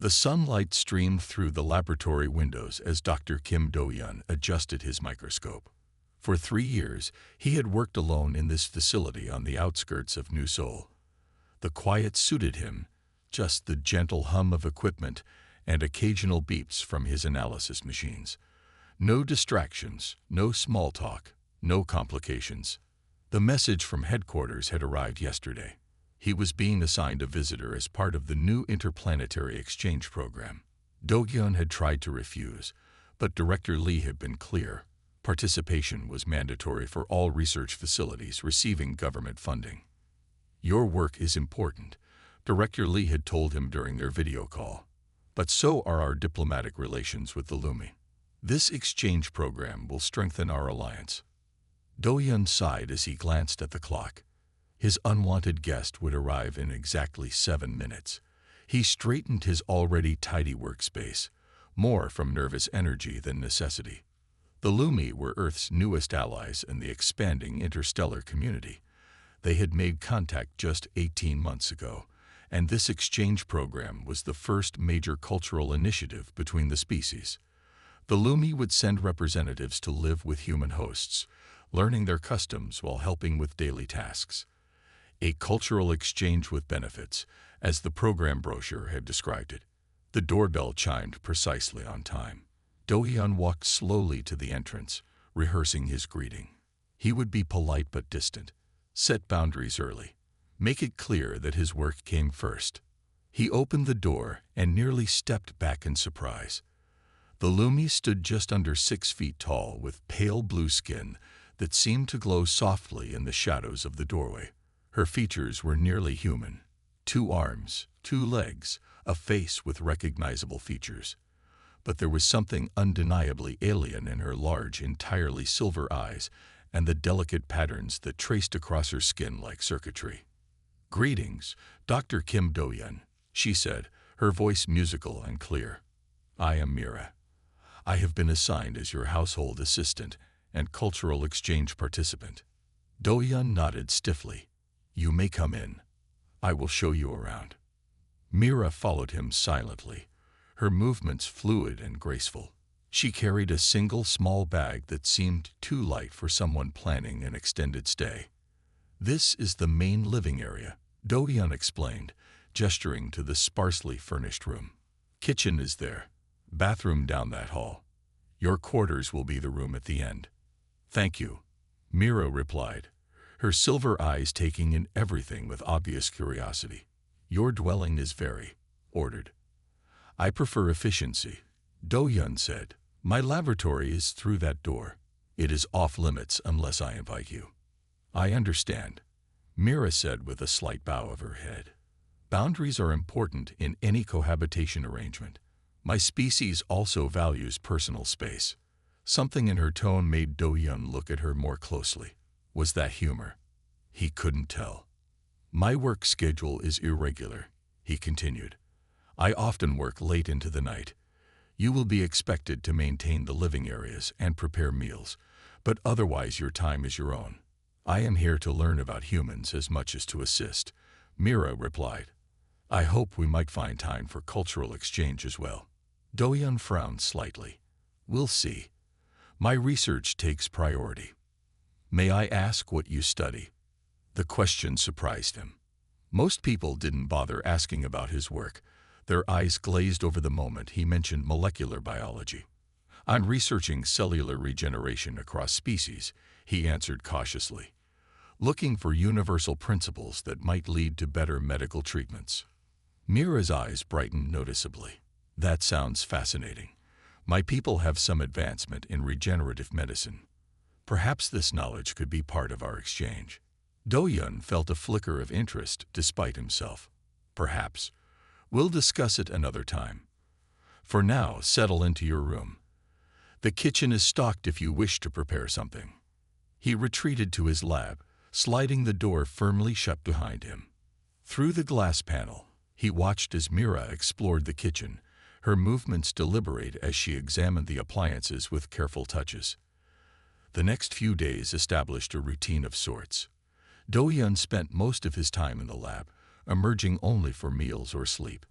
The sunlight streamed through the laboratory windows as Dr. Kim Do-yeon adjusted his microscope. For 3 years, he had worked alone in this facility on the outskirts of New Seoul. The quiet suited him, just the gentle hum of equipment and occasional beeps from his analysis machines. No distractions, no small talk, no complications. The message from headquarters had arrived yesterday. He was being assigned a visitor as part of the new interplanetary exchange program. Do-yeon had tried to refuse, but Director Lee had been clear. Participation was mandatory for all research facilities receiving government funding. "Your work is important," Director Lee had told him during their video call. "But so are our diplomatic relations with the Lumi. This exchange program will strengthen our alliance." Do-yeon sighed as he glanced at the clock. His unwanted guest would arrive in exactly 7 minutes. He straightened his already tidy workspace, more from nervous energy than necessity. The Lumi were Earth's newest allies in the expanding interstellar community. They had made contact just 18 months ago, and this exchange program was the first major cultural initiative between the species. The Lumi would send representatives to live with human hosts, learning their customs while helping with daily tasks. A cultural exchange with benefits, as the program brochure had described it. The doorbell chimed precisely on time. Do-yeon walked slowly to the entrance, rehearsing his greeting. He would be polite but distant, set boundaries early, make it clear that his work came first. He opened the door and nearly stepped back in surprise. The Lumi stood just under 6 feet tall with pale blue skin that seemed to glow softly in the shadows of the doorway. Her features were nearly human. 2 arms, 2 legs, a face with recognizable features. But there was something undeniably alien in her large, entirely silver eyes and the delicate patterns that traced across her skin like circuitry. "Greetings, Dr. Kim Do-yeon," she said, her voice musical and clear. "I am Mira. I have been assigned as your household assistant and cultural exchange participant." Do-yeon nodded stiffly. "You may come in. I will show you around." Mira followed him silently, her movements fluid and graceful. She carried a single small bag that seemed too light for someone planning an extended stay. "This is the main living area," Do-yeon explained, gesturing to the sparsely furnished room. "Kitchen is there, bathroom down that hall. Your quarters will be the room at the end." "Thank you," Mira replied, her silver eyes taking in everything with obvious curiosity. "Your dwelling is very ordered." "I prefer efficiency," Do-yeon said. "My laboratory is through that door. It is off limits unless I invite you." "I understand," Mira said with a slight bow of her head. "Boundaries are important in any cohabitation arrangement. My species also values personal space." Something in her tone made Do-yeon look at her more closely. Was that humor? He couldn't tell. "My work schedule is irregular," he continued. "I often work late into the night. You will be expected to maintain the living areas and prepare meals, but otherwise your time is your own. I am here to learn about humans as much as to assist," Mira replied. "I hope we might find time for cultural exchange as well." Do-yeon frowned slightly. "We'll see. My research takes priority." "May I ask what you study?" The question surprised him. Most people didn't bother asking about his work. Their eyes glazed over the moment he mentioned molecular biology. "I'm researching cellular regeneration across species," he answered cautiously, "looking for universal principles that might lead to better medical treatments." Mira's eyes brightened noticeably. "That sounds fascinating. My people have some advancement in regenerative medicine. Perhaps this knowledge could be part of our exchange." Do-yeon felt a flicker of interest despite himself. "Perhaps. We'll discuss it another time. For now, settle into your room. The kitchen is stocked if you wish to prepare something." He retreated to his lab, sliding the door firmly shut behind him. Through the glass panel, he watched as Mira explored the kitchen, her movements deliberate as she examined the appliances with careful touches. The next few days established a routine of sorts. Do-yeon spent most of his time in the lab, emerging only for meals or sleep.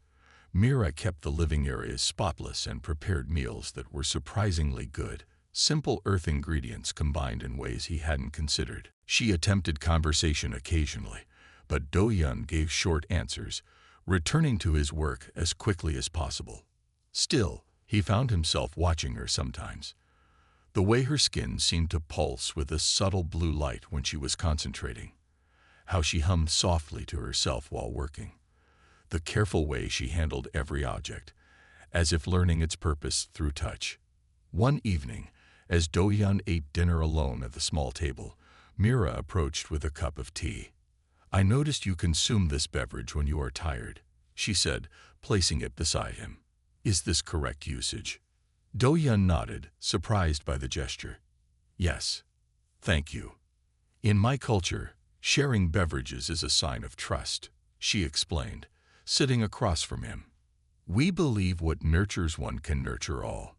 Mira kept the living areas spotless and prepared meals that were surprisingly good, simple Earth ingredients combined in ways he hadn't considered. She attempted conversation occasionally, but Do-Yun gave short answers, returning to his work as quickly as possible. Still, he found himself watching her sometimes. The way her skin seemed to pulse with a subtle blue light when she was concentrating. How she hummed softly to herself while working. The careful way she handled every object, as if learning its purpose through touch. One evening, as Do-Yun ate dinner alone at the small table, Mira approached with a cup of tea. "I noticed you consume this beverage when you are tired," she said, placing it beside him. "Is this correct usage?" Do-Yun nodded, surprised by the gesture. "Yes. Thank you. In my culture, sharing beverages is a sign of trust," she explained, sitting across from him. "We believe what nurtures one can nurture all."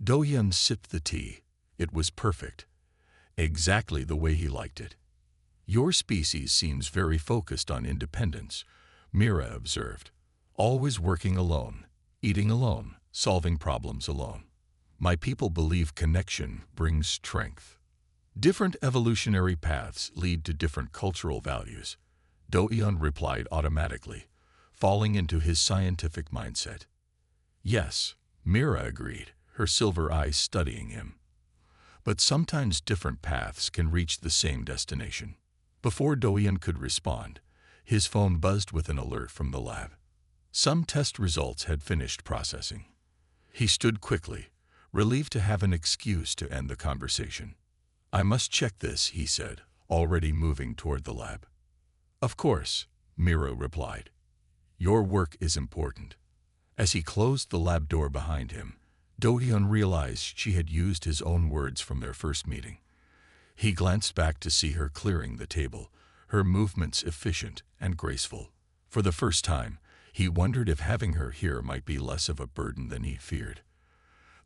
Do-Yun sipped the tea. It was perfect. Exactly the way he liked it. "Your species seems very focused on independence," Mira observed. "Always working alone, eating alone, solving problems alone. My people believe connection brings strength. Different evolutionary paths lead to different cultural values," Do-Yun replied automatically, falling into his scientific mindset. "Yes," Mira agreed, her silver eyes studying him. "But sometimes different paths can reach the same destination." Before Do-Yun could respond, his phone buzzed with an alert from the lab. Some test results had finished processing. He stood quickly, relieved to have an excuse to end the conversation. "I must check this," he said, already moving toward the lab. "Of course," Mira replied. "Your work is important." As he closed the lab door behind him, Do-Yun realized she had used his own words from their first meeting. He glanced back to see her clearing the table, her movements efficient and graceful. For the first time, he wondered if having her here might be less of a burden than he feared.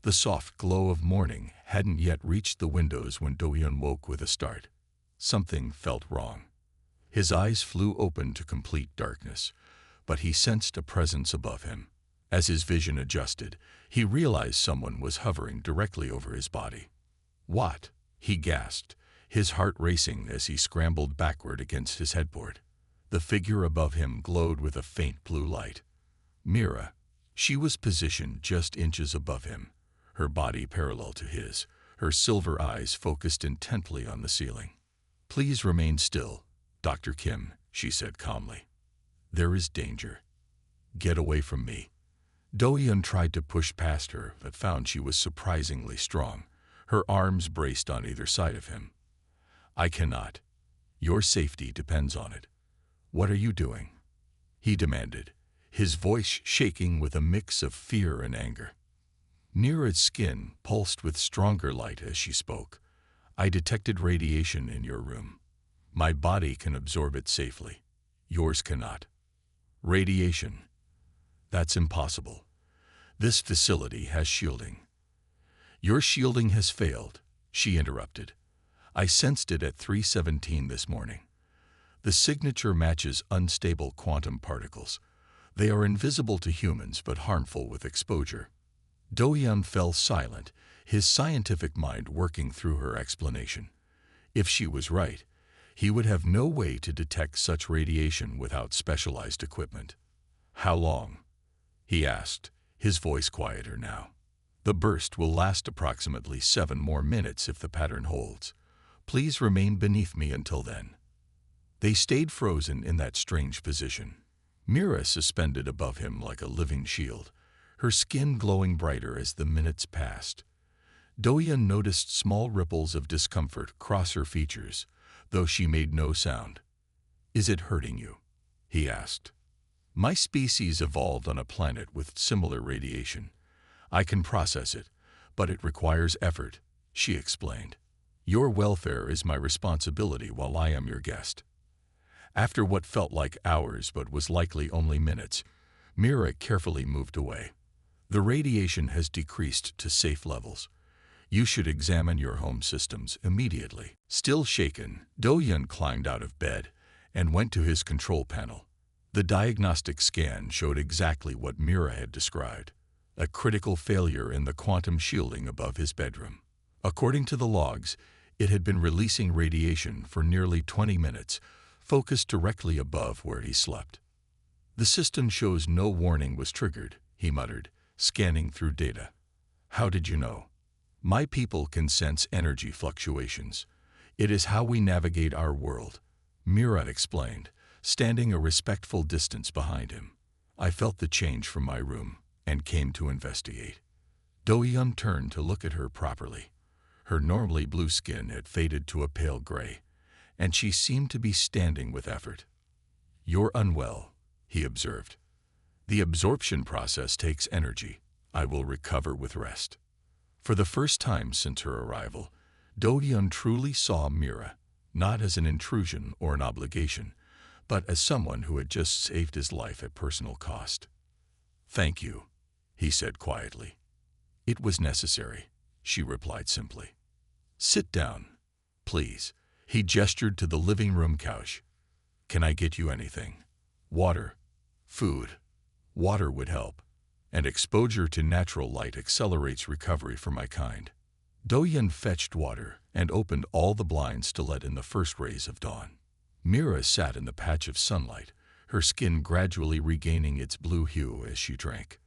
The soft glow of morning hadn't yet reached the windows when Do-Yun woke with a start. Something felt wrong. His eyes flew open to complete darkness, but he sensed a presence above him. As his vision adjusted, he realized someone was hovering directly over his body. "What?" he gasped, his heart racing as he scrambled backward against his headboard. The figure above him glowed with a faint blue light. Mira. She was positioned just inches above him, her body parallel to his, her silver eyes focused intently on the ceiling. "Please remain still, Dr. Kim," she said calmly. "There is danger. Get away from me." Do-Yun tried to push past her, but found she was surprisingly strong, her arms braced on either side of him. "I cannot. Your safety depends on it. What are you doing?" he demanded, his voice shaking with a mix of fear and anger. Mira's skin pulsed with stronger light as she spoke. "I detected radiation in your room. My body can absorb it safely. Yours cannot." "Radiation? That's impossible. This facility has shielding." "Your shielding has failed," she interrupted. "I sensed it at 3:17 this morning. The signature matches unstable quantum particles. They are invisible to humans but harmful with exposure." Do-Yun fell silent, his scientific mind working through her explanation. If she was right, he would have no way to detect such radiation without specialized equipment. "How long?" he asked, his voice quieter now. "The burst will last approximately 7 more minutes if the pattern holds. Please remain beneath me until then." They stayed frozen in that strange position. Mira suspended above him like a living shield, her skin glowing brighter as the minutes passed. Do-Yun noticed small ripples of discomfort cross her features, though she made no sound. "Is it hurting you?" he asked. "My species evolved on a planet with similar radiation. I can process it, but it requires effort," she explained. "Your welfare is my responsibility while I am your guest." After what felt like hours but was likely only minutes, Mira carefully moved away. "The radiation has decreased to safe levels. You should examine your home systems immediately." Still shaken, Do-Yun climbed out of bed and went to his control panel. The diagnostic scan showed exactly what Mira had described, a critical failure in the quantum shielding above his bedroom. According to the logs, it had been releasing radiation for nearly 20 minutes, focused directly above where he slept. The system shows no warning was triggered, he muttered, scanning through data. How did you know? My people can sense energy fluctuations. It is how we navigate our world, Mira explained, standing a respectful distance behind him. I felt the change from my room and came to investigate. Do-yeon turned to look at her properly. Her normally blue skin had faded to a pale gray, and she seemed to be standing with effort. You're unwell, he observed. The absorption process takes energy. I will recover with rest. For the first time since her arrival, Do-yeon truly saw Mira, not as an intrusion or an obligation, but as someone who had just saved his life at personal cost. Thank you, he said quietly. It was necessary, she replied simply. Sit down, please. He gestured to the living room couch. Can I get you anything? Water, food. Water would help, and exposure to natural light accelerates recovery for my kind. Do-yeon fetched water and opened all the blinds to let in the first rays of dawn. Mira sat in the patch of sunlight, her skin gradually regaining its blue hue as she drank.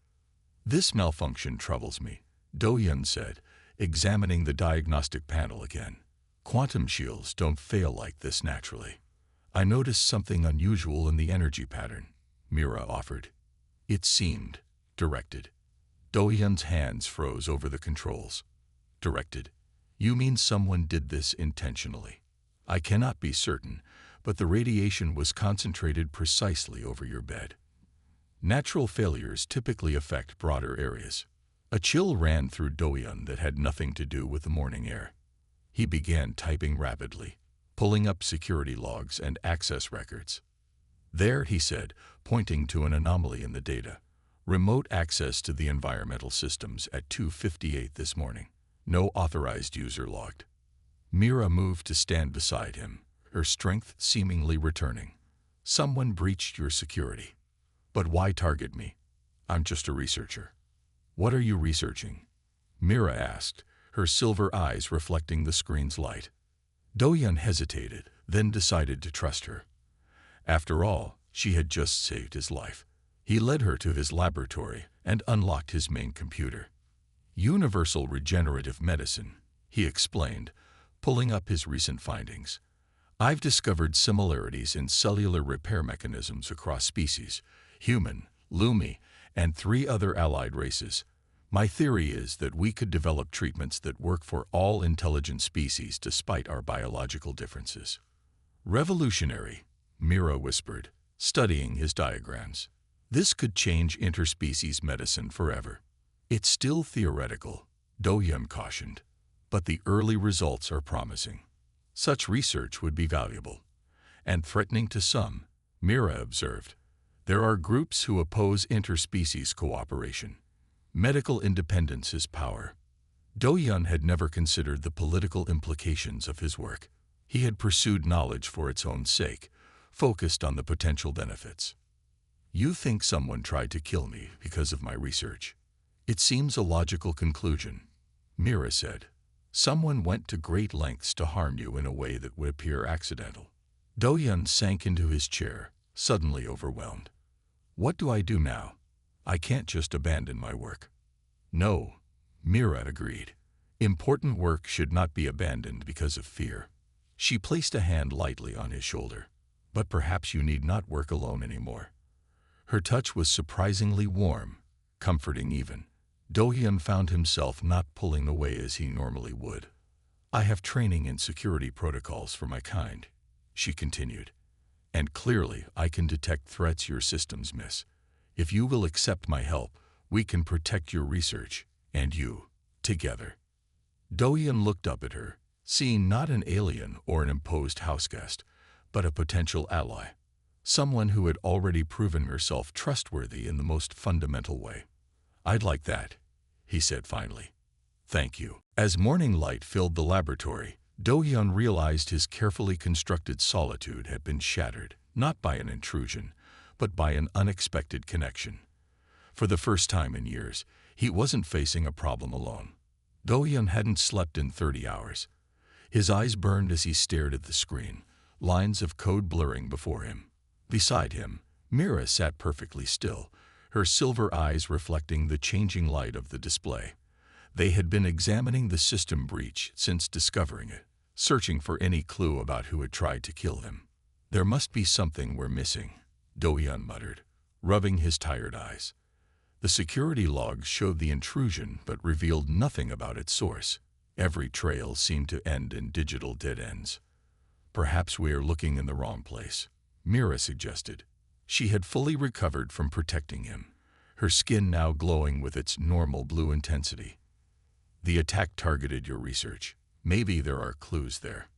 This malfunction troubles me, Do-yeon said, examining the diagnostic panel again. Quantum shields don't fail like this naturally. I noticed something unusual in the energy pattern, Mira offered. It seemed directed. Do-yeon's hands froze over the controls. Directed? You mean someone did this intentionally? I cannot be certain, but the radiation was concentrated precisely over your bed. Natural failures typically affect broader areas. A chill ran through Do-yeon that had nothing to do with the morning air. He began typing rapidly, pulling up security logs and access records. There, he said, pointing to an anomaly in the data. Remote access to the environmental systems at 2:58 this morning. No authorized user logged. Mira moved to stand beside him, her strength seemingly returning. Someone breached your security. But why target me? I'm just a researcher. What are you researching? Mira asked, her silver eyes reflecting the screen's light. Do-yeon hesitated, then decided to trust her. After all, she had just saved his life. He led her to his laboratory and unlocked his main computer. Universal regenerative medicine, he explained, pulling up his recent findings. I've discovered similarities in cellular repair mechanisms across species, human, Lumi, and 3 other allied races. My theory is that we could develop treatments that work for all intelligent species despite our biological differences. Revolutionary, Mira whispered, studying his diagrams. This could change interspecies medicine forever. It's still theoretical, Do-yeon cautioned, but the early results are promising. Such research would be valuable. And threatening to some, Mira observed. There are groups who oppose interspecies cooperation. Medical independence is power. Do-yeon had never considered the political implications of his work. He had pursued knowledge for its own sake, focused on the potential benefits. You think someone tried to kill me because of my research? It seems a logical conclusion, Mira said. Someone went to great lengths to harm you in a way that would appear accidental. Do-yeon sank into his chair, suddenly overwhelmed. What do I do now? I can't just abandon my work. No, Mira agreed. Important work should not be abandoned because of fear. She placed a hand lightly on his shoulder. But perhaps you need not work alone anymore. Her touch was surprisingly warm, comforting even. Do-yeon found himself not pulling away as he normally would. I have training in security protocols for my kind, she continued. And clearly I can detect threats your systems miss. If you will accept my help, we can protect your research, and you, together. Do-yeon looked up at her, seeing not an alien or an imposed houseguest, but a potential ally. Someone who had already proven herself trustworthy in the most fundamental way. I'd like that, he said finally. Thank you. As morning light filled the laboratory, Do-yeon realized his carefully constructed solitude had been shattered, not by an intrusion, but by an unexpected connection. For the first time in years, he wasn't facing a problem alone. Do-hyun hadn't slept in 30 hours. His eyes burned as he stared at the screen, lines of code blurring before him. Beside him, Mira sat perfectly still, her silver eyes reflecting the changing light of the display. They had been examining the system breach since discovering it, searching for any clue about who had tried to kill him. "There must be something we're missing," Do-hyun muttered, rubbing his tired eyes. The security logs showed the intrusion but revealed nothing about its source. Every trail seemed to end in digital dead ends. "Perhaps we are looking in the wrong place," Mira suggested. She had fully recovered from protecting him, her skin now glowing with its normal blue intensity. "The attack targeted your research. Maybe there are clues there."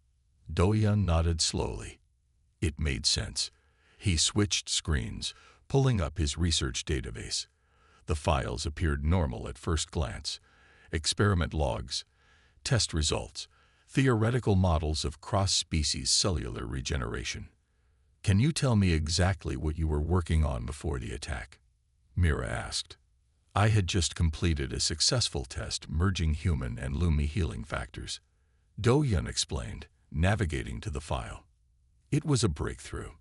Do-hyun nodded slowly. It made sense. He switched screens, pulling up his research database. The files appeared normal at first glance. Experiment logs, test results, theoretical models of cross-species cellular regeneration. "Can you tell me exactly what you were working on before the attack?" Mira asked. "I had just completed a successful test merging human and Lumi healing factors," Do-hyun explained, navigating to the file. "It was a breakthrough.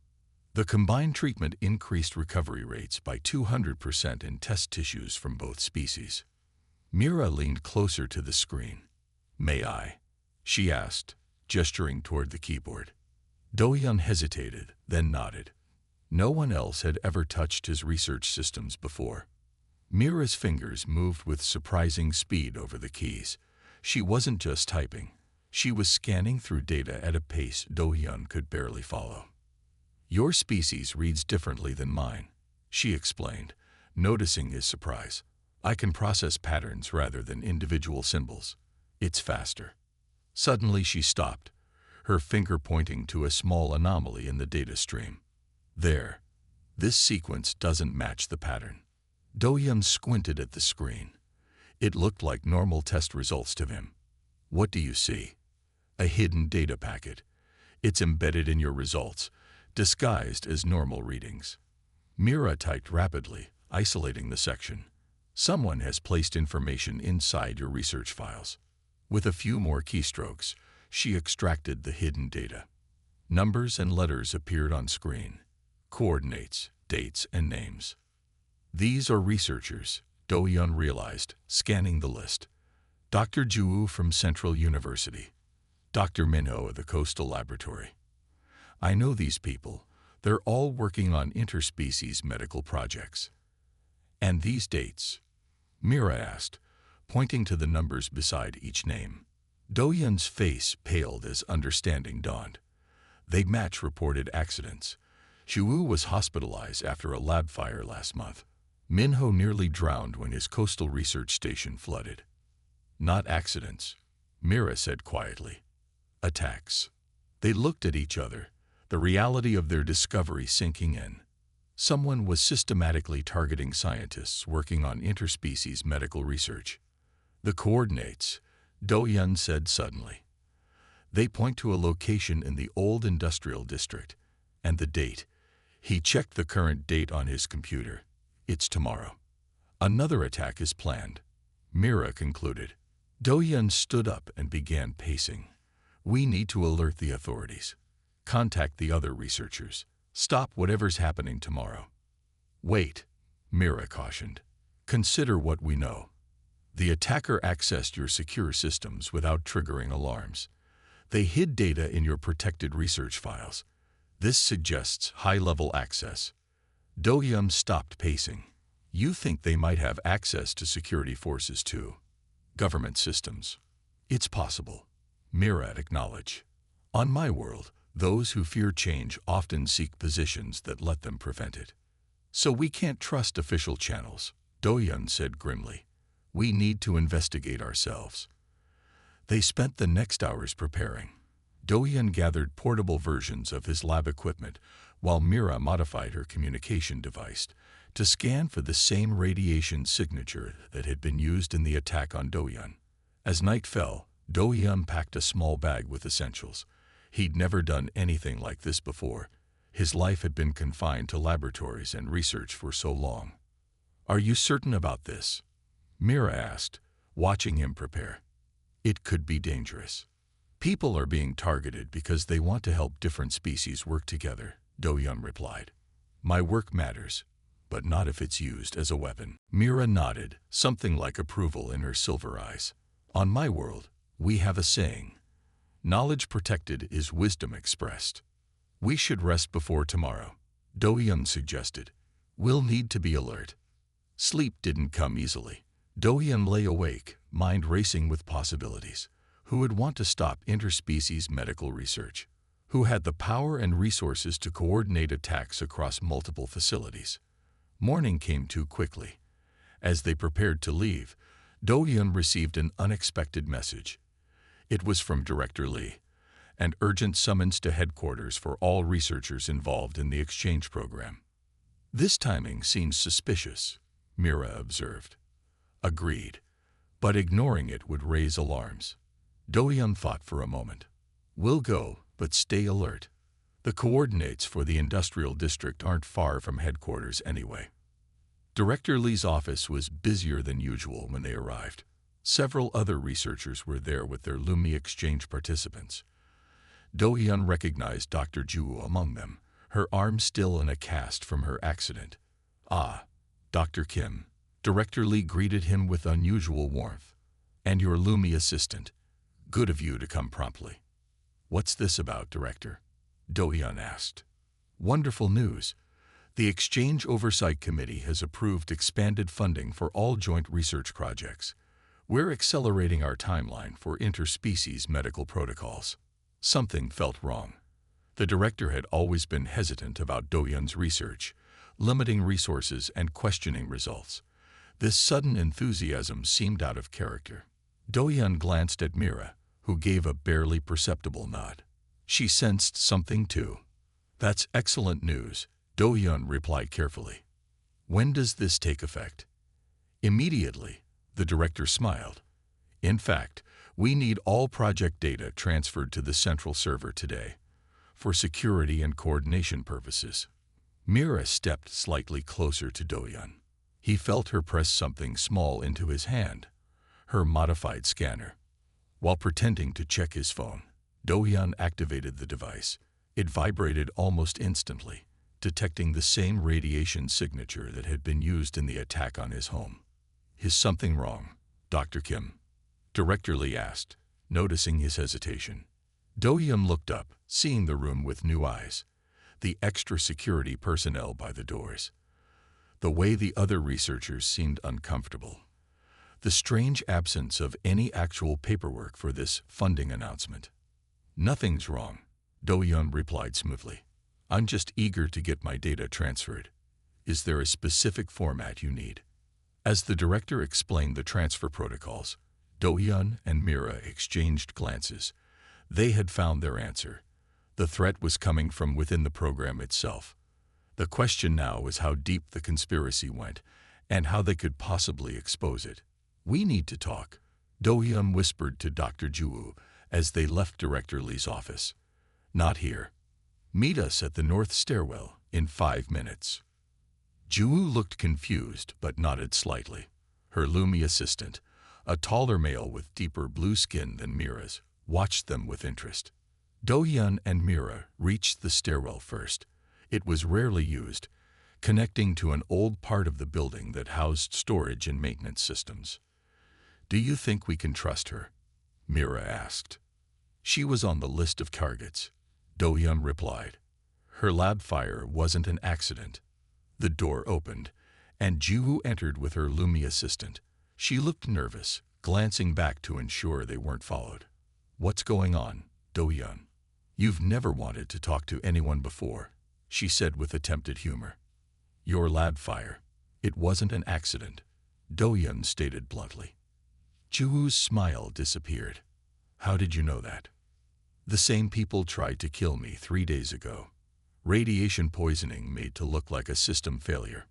The combined treatment increased recovery rates by 200% in test tissues from both species." Mira leaned closer to the screen. "May I?" she asked, gesturing toward the keyboard. Do-hyun hesitated, then nodded. No one else had ever touched his research systems before. Mira's fingers moved with surprising speed over the keys. She wasn't just typing. She was scanning through data at a pace Do-hyun could barely follow. "Your species reads differently than mine," she explained, noticing his surprise. "I can process patterns rather than individual symbols. It's faster." Suddenly she stopped, her finger pointing to a small anomaly in the data stream. "There. This sequence doesn't match the pattern." Do-hyun squinted at the screen. It looked like normal test results to him. "What do you see?" "A hidden data packet. It's embedded in your results, disguised as normal readings." Mira typed rapidly, isolating the section. "Someone has placed information inside your research files." With a few more keystrokes, she extracted the hidden data. Numbers and letters appeared on screen. Coordinates, dates, and names. "These are researchers," Do-hyun realized, scanning the list. "Dr. Ju from Central University. Dr. Minho of the Coastal Laboratory. I know these people. They're all working on interspecies medical projects." "And these dates?" Mira asked, pointing to the numbers beside each name. Do-hyun's face paled as understanding dawned. "They match reported accidents. Ju was hospitalized after a lab fire last month. Minho nearly drowned when his coastal research station flooded." "Not accidents," Mira said quietly. "Attacks." They looked at each other, the reality of their discovery sinking in. Someone was systematically targeting scientists working on interspecies medical research. "The coordinates," Do-hyun said suddenly. "They point to a location in the old industrial district. And the date." He checked the current date on his computer. "It's tomorrow." "Another attack is planned," Mira concluded. Do-hyun stood up and began pacing. "We need to alert the authorities. Contact the other researchers. Stop whatever's happening tomorrow." "Wait," Mira cautioned. "Consider what we know. The attacker accessed your secure systems without triggering alarms. They hid data in your protected research files. This suggests high-level access." Do-hyun stopped pacing. "You think they might have access to security forces too? Government systems?" "It's possible," Mira acknowledged. "On my world, those who fear change often seek positions that let them prevent it." "So we can't trust official channels," Do-hyun said grimly. "We need to investigate ourselves." They spent the next hours preparing. Do-hyun gathered portable versions of his lab equipment, while Mira modified her communication device to scan for the same radiation signature that had been used in the attack on Do-hyun. As night fell, Do-hyun packed a small bag with essentials. He'd never done anything like this before. His life had been confined to laboratories and research for so long. "Are you certain about this?" Mira asked, watching him prepare. "It could be dangerous. People are being targeted because they want to help different species work together," Do-Yun replied. "My work matters, but not if it's used as a weapon." Mira nodded, something like approval in her silver eyes. "On my world, we have a saying. Knowledge protected is wisdom expressed. We should rest before tomorrow," Do-Yun suggested. "We'll need to be alert." Sleep didn't come easily. Do-Yun lay awake, mind racing with possibilities. Who would want to stop interspecies medical research? Who had the power and resources to coordinate attacks across multiple facilities? Morning came too quickly. As they prepared to leave, Do-Yun received an unexpected message. It was from Director Lee, an urgent summons to headquarters for all researchers involved in the exchange program. "This timing seems suspicious," Mira observed. "Agreed, but ignoring it would raise alarms." Do-Yun thought for a moment. "We'll go, but stay alert. The coordinates for the industrial district aren't far from headquarters anyway." Director Lee's office was busier than usual when they arrived. Several other researchers were there with their Lumi exchange participants. Do-Yun recognized Dr. Ju among them, her arm still in a cast from her accident. "Ah, Dr. Kim." Director Lee greeted him with unusual warmth. "And your Lumi assistant. Good of you to come promptly." "What's this about, Director?" Do-Yun asked. "Wonderful news. The Exchange Oversight Committee has approved expanded funding for all joint research projects. We're accelerating our timeline for interspecies medical protocols." Something felt wrong. The director had always been hesitant about Do-Yun's research, limiting resources and questioning results. This sudden enthusiasm seemed out of character. Do-Yun glanced at Mira, who gave a barely perceptible nod. She sensed something too. "That's excellent news," Do-Yun replied carefully. "When does this take effect?" "Immediately," the director smiled. "In fact, we need all project data transferred to the central server today, for security and coordination purposes." Mira stepped slightly closer to Do-Yun. He felt her press something small into his hand, her modified scanner. While pretending to check his phone, Do-Yun activated the device. It vibrated almost instantly, detecting the same radiation signature that had been used in the attack on his home. "Is something wrong, Dr. Kim?" Director Lee asked, noticing his hesitation. Do-Yun looked up, seeing the room with new eyes, the extra security personnel by the doors. The way the other researchers seemed uncomfortable. The strange absence of any actual paperwork for this funding announcement. "Nothing's wrong," Do-Yun replied smoothly. "I'm just eager to get my data transferred. Is there a specific format you need?" As the director explained the transfer protocols, Do-Yun and Mira exchanged glances. They had found their answer. The threat was coming from within the program itself. The question now was how deep the conspiracy went, and how they could possibly expose it. "We need to talk," Do-Yun whispered to Dr. Ju as they left Director Lee's office. "Not here. Meet us at the north stairwell in 5 minutes." Ju looked confused but nodded slightly. Her Lumi assistant, a taller male with deeper blue skin than Mira's, watched them with interest. Do-Yun and Mira reached the stairwell first. It was rarely used, connecting to an old part of the building that housed storage and maintenance systems. "Do you think we can trust her?" Mira asked. "She was on the list of targets," Do-Yun replied. "Her lab fire wasn't an accident." The door opened, and Ju entered with her Lumi assistant. She looked nervous, glancing back to ensure they weren't followed. "What's going on, Do-Yun?" "You've never wanted to talk to anyone before," she said with attempted humor. "Your lab fire. It wasn't an accident," Do-Yun stated bluntly. Ju's smile disappeared. "How did you know that?" "The same people tried to kill me 3 days ago. Radiation poisoning made to look like a system failure."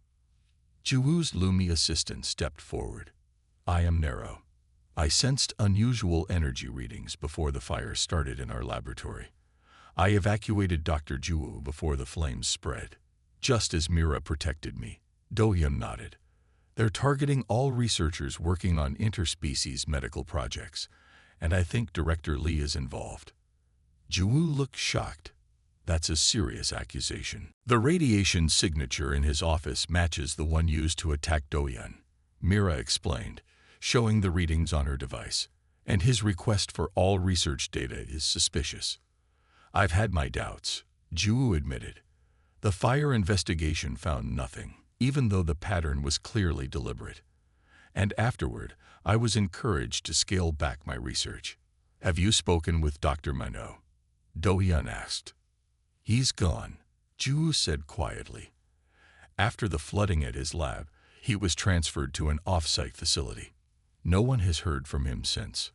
Ju's Lumi assistant stepped forward. "I am Nero. I sensed unusual energy readings before the fire started in our laboratory. I evacuated Dr. Juwu before the flames spread, just as Mira protected me. Do-hyun nodded. They're targeting all researchers working on interspecies medical projects, and I think Director Lee is involved. Juwu looked shocked. That's a serious accusation. The radiation signature in his office matches the one used to attack Do-hyun, Mira explained, showing the readings on her device, and his request for all research data is suspicious. I've had my doubts, Juwu admitted. The fire investigation found nothing, even though the pattern was clearly deliberate. And afterward, I was encouraged to scale back my research. Have you spoken with Dr. Mano? Do-hyun asked. He's gone, Juwu said quietly. After the flooding at his lab, he was transferred to an off-site facility. No one has heard from him since.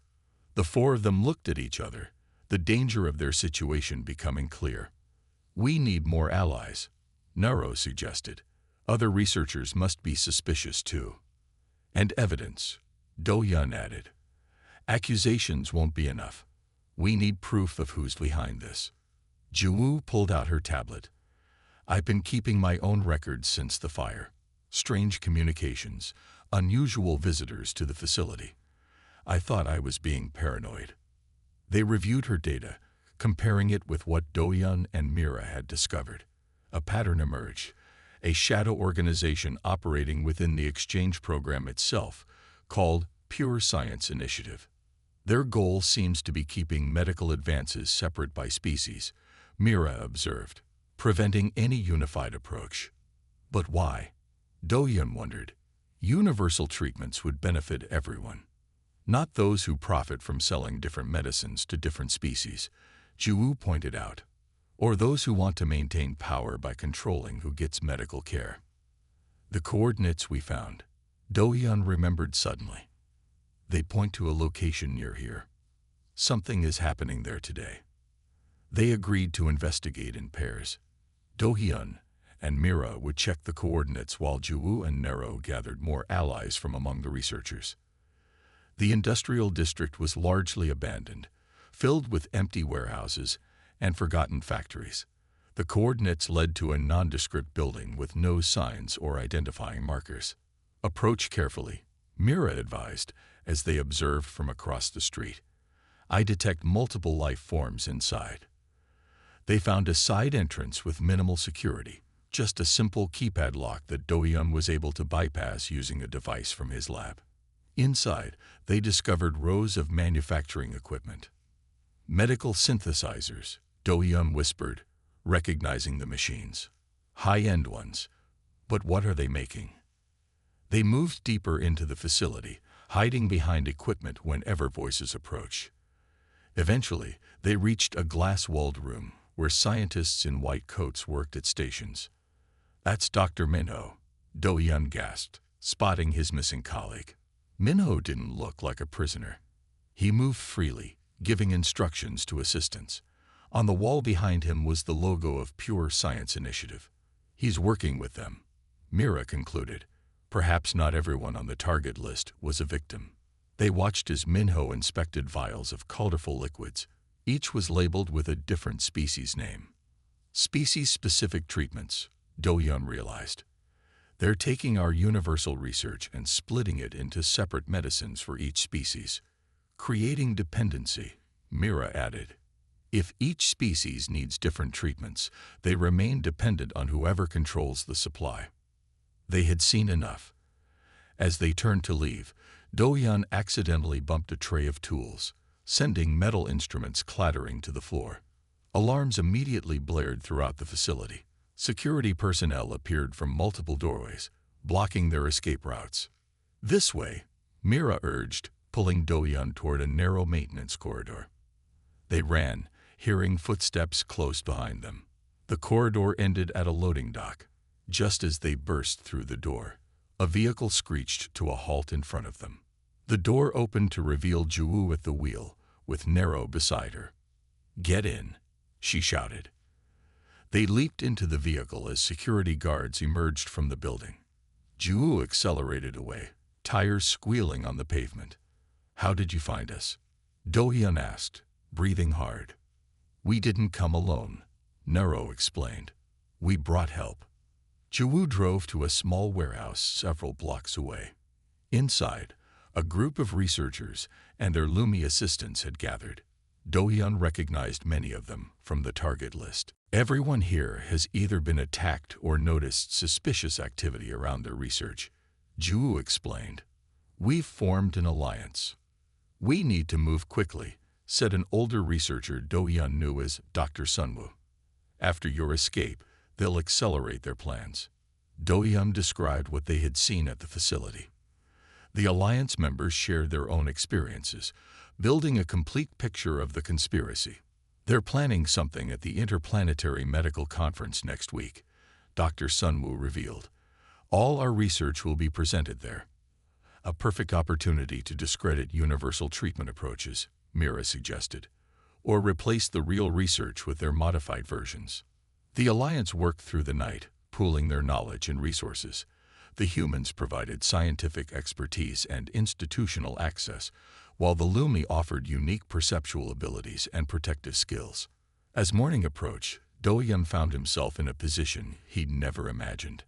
The four of them looked at each other, the danger of their situation becoming clear. We need more allies, Naro suggested. Other researchers must be suspicious too. And evidence, Do-hyun added. Accusations won't be enough. We need proof of who's behind this. Juwu pulled out her tablet. I've been keeping my own records since the fire. Strange communications, unusual visitors to the facility. I thought I was being paranoid. They reviewed her data, comparing it with what Do-hyun and Mira had discovered. A pattern emerged, a shadow organization operating within the exchange program itself, called Pure Science Initiative. Their goal seems to be keeping medical advances separate by species, Mira observed, preventing any unified approach. But why? Do-hyun wondered. Universal treatments would benefit everyone, not those who profit from selling different medicines to different species, Juwu pointed out, or those who want to maintain power by controlling who gets medical care. The coordinates we found, Do-hyun remembered suddenly. They point to a location near here. Something is happening there today. They agreed to investigate in pairs. Do-hyun and Mira would check the coordinates while Juwu and Naro gathered more allies from among the researchers. The industrial district was largely abandoned, filled with empty warehouses and forgotten factories. The coordinates led to a nondescript building with no signs or identifying markers. Approach carefully, Mira advised as they observed from across the street. I detect multiple life forms inside. They found a side entrance with minimal security, just a simple keypad lock that Do-hyun was able to bypass using a device from his lab. Inside, they discovered rows of manufacturing equipment. Medical synthesizers, Do-hyun whispered, recognizing the machines. High-end ones. But what are they making? They moved deeper into the facility, hiding behind equipment whenever voices approached. Eventually, they reached a glass-walled room where scientists in white coats worked at stations. That's Dr. Minho, Do-hyun gasped, spotting his missing colleague. Minho didn't look like a prisoner. He moved freely, giving instructions to assistants. On the wall behind him was the logo of Pure Science Initiative. He's working with them, Mira concluded. Perhaps not everyone on the target list was a victim. They watched as Minho inspected vials of colorful liquids. Each was labeled with a different species name. Species-specific treatments, Do-hyun realized. They're taking our universal research and splitting it into separate medicines for each species, creating dependency, Mira added. If each species needs different treatments, they remain dependent on whoever controls the supply. They had seen enough. As they turned to leave, Do-hyun accidentally bumped a tray of tools, sending metal instruments clattering to the floor. Alarms immediately blared throughout the facility. Security personnel appeared from multiple doorways, blocking their escape routes. This way, Mira urged, pulling Do-hyun toward a narrow maintenance corridor. They ran, hearing footsteps close behind them. The corridor ended at a loading dock. Just as they burst through the door, a vehicle screeched to a halt in front of them. The door opened to reveal Juwu at the wheel, with Naro beside her. "Get in," she shouted. They leaped into the vehicle as security guards emerged from the building. Juwu accelerated away, tires squealing on the pavement. "How did you find us?" Do-hyun asked, breathing hard. We didn't come alone, Nero explained. We brought help. Jiwoo drove to a small warehouse several blocks away. Inside, a group of researchers and their Lumi assistants had gathered. Do-hyun recognized many of them from the target list. Everyone here has either been attacked or noticed suspicious activity around their research, Jiwoo explained. We've formed an alliance. We need to move quickly, said an older researcher Do-hyun knew as Dr. Sunwoo. After your escape, they'll accelerate their plans. Do-hyun described what they had seen at the facility. The alliance members shared their own experiences, building a complete picture of the conspiracy. They're planning something at the Interplanetary Medical Conference next week, Dr. Sunwoo revealed. All our research will be presented there. A perfect opportunity to discredit universal treatment approaches, Mira suggested, or replace the real research with their modified versions. The Alliance worked through the night, pooling their knowledge and resources. The humans provided scientific expertise and institutional access, while the Lumi offered unique perceptual abilities and protective skills. As morning approached, Do-hyun found himself in a position he'd never imagined.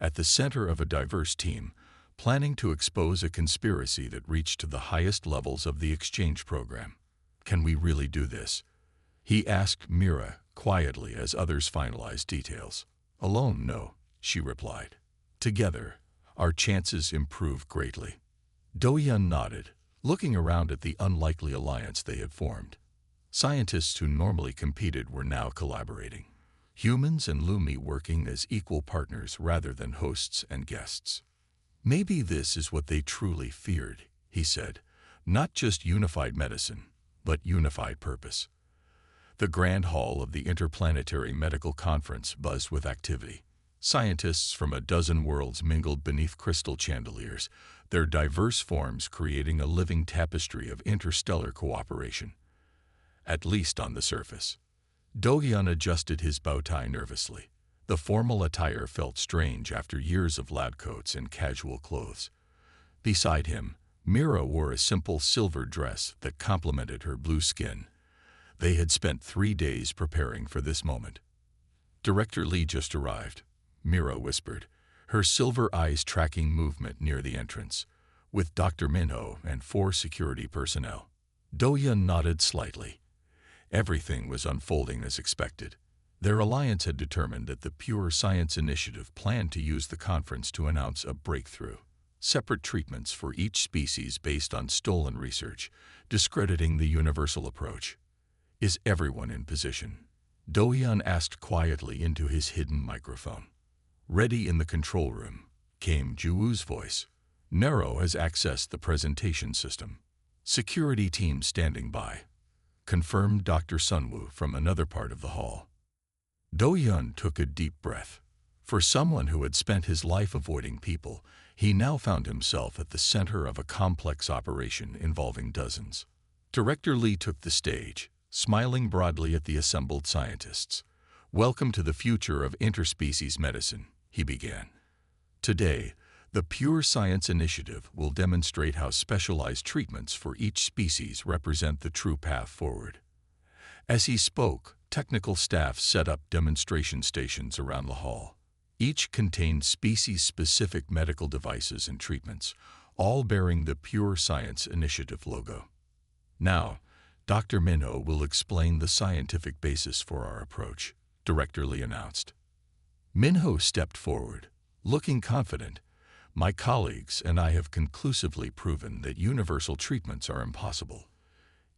At the center of a diverse team, planning to expose a conspiracy that reached to the highest levels of the exchange program. Can we really do this? He asked Mira quietly as others finalized details. Alone, no, she replied. Together, our chances improve greatly. Do-hyun nodded, looking around at the unlikely alliance they had formed. Scientists who normally competed were now collaborating. Humans and Lumi working as equal partners rather than hosts and guests. Maybe this is what they truly feared, he said. Not just unified medicine, but unified purpose. The grand hall of the Interplanetary Medical Conference buzzed with activity. Scientists from a dozen worlds mingled beneath crystal chandeliers, their diverse forms creating a living tapestry of interstellar cooperation. At least on the surface. Do-hyun adjusted his bow tie nervously. The formal attire felt strange after years of lab coats and casual clothes. Beside him, Mira wore a simple silver dress that complemented her blue skin. They had spent 3 days preparing for this moment. Director Lee just arrived, Mira whispered, her silver eyes tracking movement near the entrance, with Dr. Minho and 4 security personnel. Do-hyun nodded slightly. Everything was unfolding as expected. Their alliance had determined that the Pure Science Initiative planned to use the conference to announce a breakthrough. Separate treatments for each species based on stolen research, discrediting the universal approach. Is everyone in position? Do-hyun asked quietly into his hidden microphone. Ready in the control room, came Jiwoo's voice. Nero has accessed the presentation system. Security team standing by. Confirmed Dr. Sunwoo from another part of the hall. Do-hyun took a deep breath. For someone who had spent his life avoiding people, he now found himself at the center of a complex operation involving dozens. Director Lee took the stage, smiling broadly at the assembled scientists. Welcome to the future of interspecies medicine, he began. Today, the Pure Science Initiative will demonstrate how specialized treatments for each species represent the true path forward. As he spoke, technical staff set up demonstration stations around the hall. Each contained species-specific medical devices and treatments, all bearing the Pure Science Initiative logo. Now, Dr. Minho will explain the scientific basis for our approach, Director Lee announced. Minho stepped forward, looking confident. My colleagues and I have conclusively proven that universal treatments are impossible.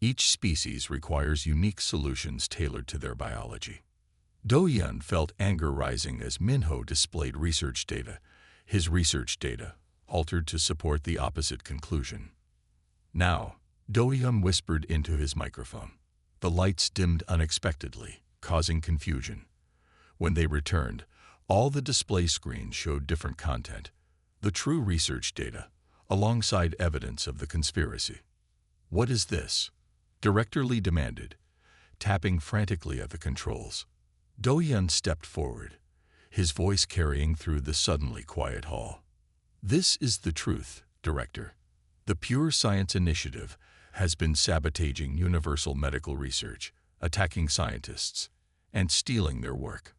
Each species requires unique solutions tailored to their biology. Do-hyun felt anger rising as Minho displayed research data, his research data, altered to support the opposite conclusion. Now, Do-hyun whispered into his microphone. The lights dimmed unexpectedly, causing confusion. When they returned, all the display screens showed different content, the true research data, alongside evidence of the conspiracy. What is this? Director Lee demanded, tapping frantically at the controls. Do-hyun stepped forward, his voice carrying through the suddenly quiet hall. This is the truth, Director. The Pure Science Initiative has been sabotaging universal medical research, attacking scientists, and stealing their work.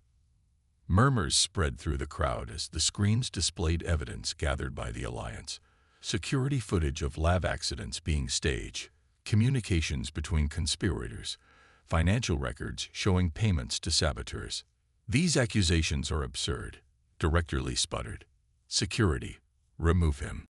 Murmurs spread through the crowd as the screens displayed evidence gathered by the Alliance. Security footage of lab accidents being staged, communications between conspirators, financial records showing payments to saboteurs. These accusations are absurd, Director Lee sputtered. Security, remove him.